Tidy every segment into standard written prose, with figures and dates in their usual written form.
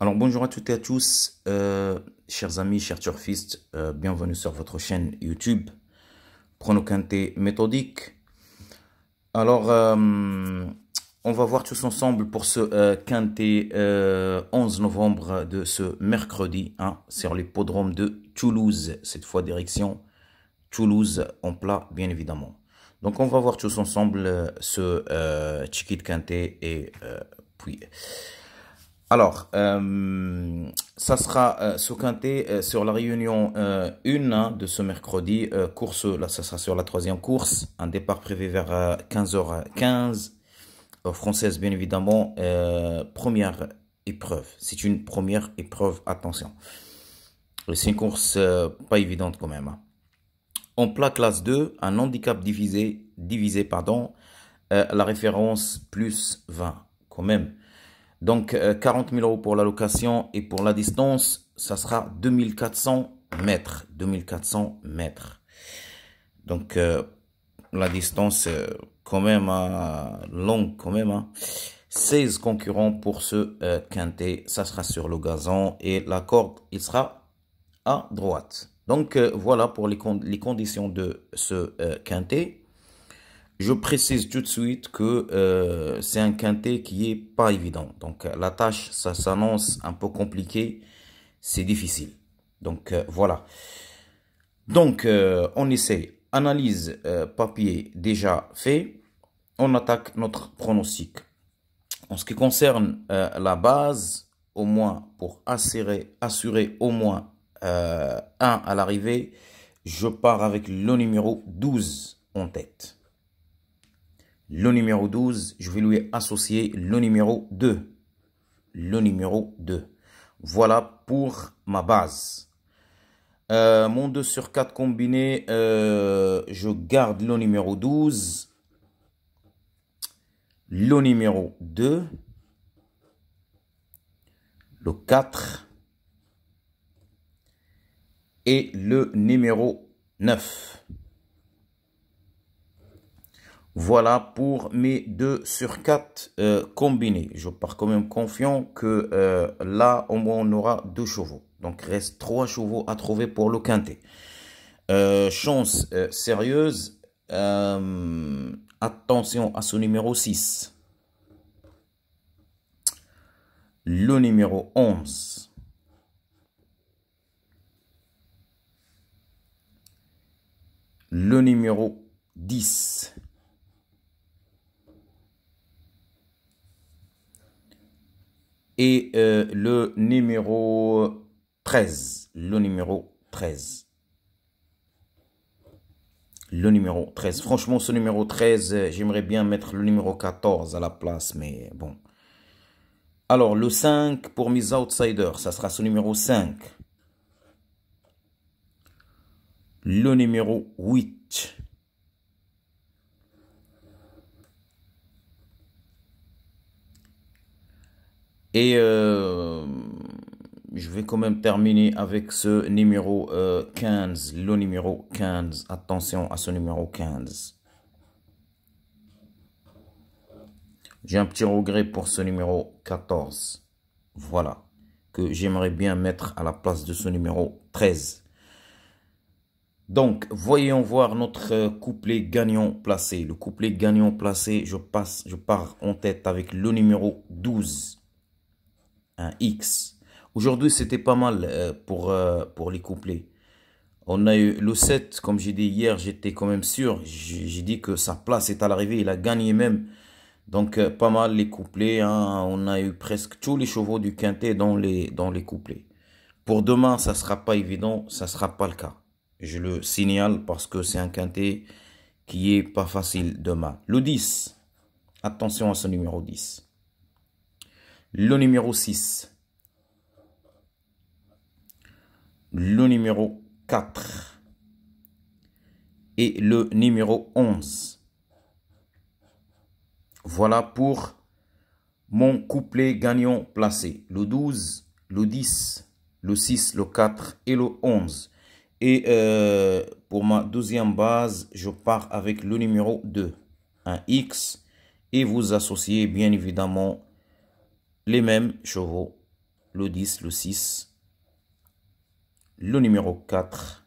Alors bonjour à toutes et à tous, chers amis, chers turfistes, bienvenue sur votre chaîne YouTube Prono Quintet méthodique. Alors on va voir tous ensemble pour ce Quintet 11 novembre de ce mercredi sur l'hippodrome de Toulouse, cette fois direction Toulouse en plat bien évidemment. Donc on va voir tous ensemble ce Chiquit Quintet et puis... Alors, ça sera ce quintet sur la réunion 1 de ce mercredi. Course, là, ça sera sur la troisième course. Un départ prévu vers 15h15. Française, bien évidemment. Première épreuve. C'est une première épreuve, attention. C'est une course pas évidente quand même. En plat classe 2, un handicap divisé la référence plus 20 quand même. Donc, 40 000 € pour la location et pour la distance, ça sera 2400 mètres. 2400 mètres. Donc, la distance, quand même, longue, quand même. 16 concurrents pour ce quintet. Ça sera sur le gazon et la corde, il sera à droite. Donc, voilà pour les conditions de ce quintet. Je précise tout de suite que c'est un quintet qui est pas évident. Donc la tâche, ça s'annonce un peu compliqué. C'est difficile. Donc voilà. Donc on essaie. Analyse papier déjà fait. On attaque notre pronostic. En ce qui concerne la base, au moins pour assurer au moins 1 à l'arrivée, je pars avec le numéro 12 en tête. Le numéro 12, je vais lui associer le numéro 2. Le numéro 2. Voilà pour ma base. Mon 2 sur 4 combiné, je garde le numéro 12. Le numéro 2. Le 4. Et le numéro 9. Voilà pour mes 2 sur 4 combinés. Je pars quand même confiant que là, au moins, on aura 2 chevaux. Donc, il reste 3 chevaux à trouver pour le quintet. Chance sérieuse. Attention à ce numéro 6. Le numéro 11. Le numéro 10. Et le numéro 13. Le numéro 13. Le numéro 13. Franchement, ce numéro 13, j'aimerais bien mettre le numéro 14 à la place, mais bon. Alors, le 5 pour mes outsiders, ça sera ce numéro 5. Le numéro 8. Et je vais quand même terminer avec ce numéro 15. Le numéro 15. Attention à ce numéro 15. J'ai un petit regret pour ce numéro 14. Voilà. Que j'aimerais bien mettre à la place de ce numéro 13. Donc, voyons voir notre couplet gagnant placé. Le couplet gagnant placé, je pars en tête avec le numéro 12. Un X. Aujourd'hui, c'était pas mal pour les couplets. On a eu le 7, comme j'ai dit hier, j'étais quand même sûr. J'ai dit que sa place est à l'arrivée, il a gagné même. Donc, pas mal les couplets. On a eu presque tous les chevaux du quintet dans les couplets. Pour demain, ça sera pas évident, ça sera pas le cas. Je le signale parce que c'est un quintet qui est pas facile demain. Le 10. Attention à ce numéro 10. Le numéro 6. Le numéro 4. Et le numéro 11. Voilà pour mon couplet gagnant placé. Le 12, le 10, le 6, le 4 et le 11. Et pour ma deuxième base, je pars avec le numéro 2. Un X. Et vous associez bien évidemment les mêmes chevaux le 10, le 6, le numéro 4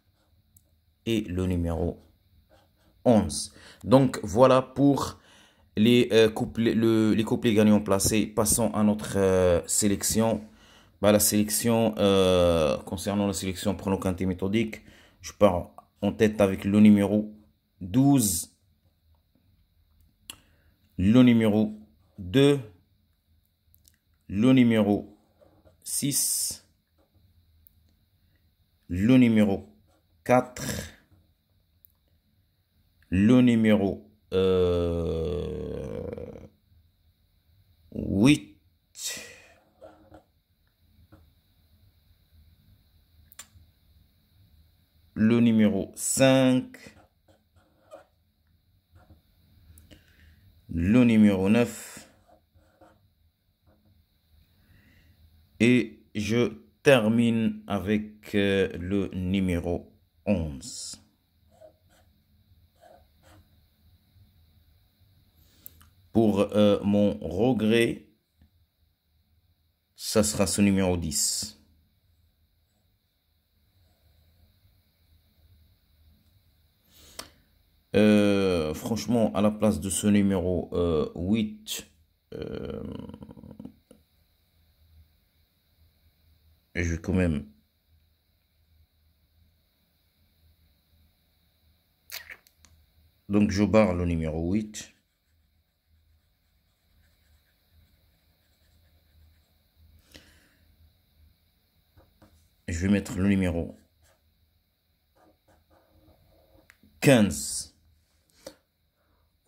et le numéro 11. Donc, voilà pour les couplets gagnants placés. Passons à notre sélection. La sélection, concernant la sélection prono-quintet méthodique, je pars en tête avec le numéro 12, le numéro 2, le numéro 6, le numéro 4, le numéro 8, le numéro 5, le numéro 9 et je termine avec le numéro 11. Pour mon regret, ça sera ce numéro 10. Franchement, à la place de ce numéro 8, je vais quand même... Donc, je barre le numéro 8. Je vais mettre le numéro 15.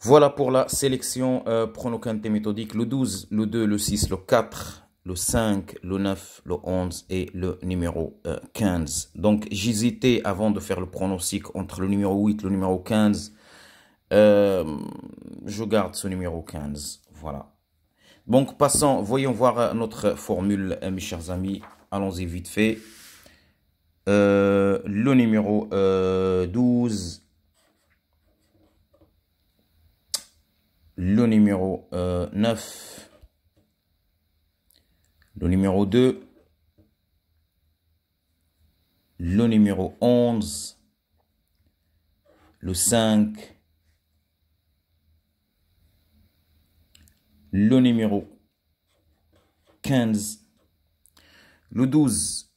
Voilà pour la sélection prono-quintet méthodique. Le 12, le 2, le 6, le 4, le 5, le 9, le 11 et le numéro 15. Donc, j'hésitais avant de faire le pronostic entre le numéro 8 et le numéro 15. Je garde ce numéro 15. Voilà. Donc, passons, voyons voir notre formule, mes chers amis. Allons-y vite fait. Le numéro 12. Le numéro 9, le numéro 2, le numéro 11, le 5, le numéro 15, le 12,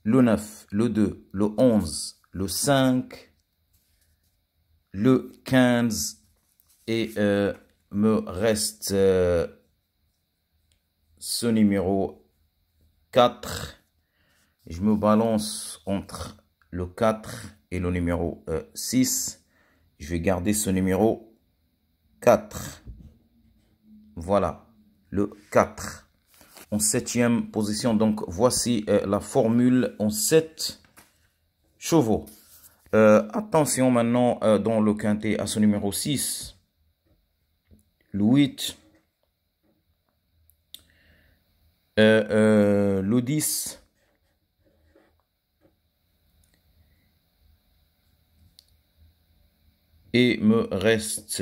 le 9, le 2, le 11, le 5, le 15 et me reste ce numéro 4. Je me balance entre le 4 et le numéro 6. Je vais garder ce numéro 4. Voilà, le 4. En 7e position. Donc, voici la formule en 7 chevaux. Attention maintenant dans le quintet à ce numéro 6. Le 8, le 10, et me reste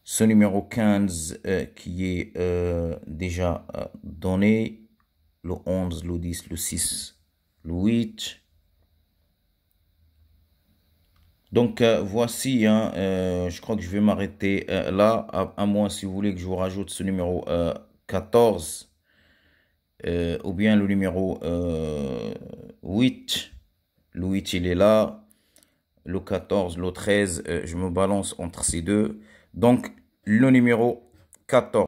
ce numéro 15 qui est déjà donné, le 11, le 10, le 6, le 8. Donc, voici, hein, je crois que je vais m'arrêter là, à moins si vous voulez que je vous rajoute ce numéro 14, ou bien le numéro 8. Le 8, il est là. Le 14, le 13, je me balance entre ces deux. Donc, le numéro 14.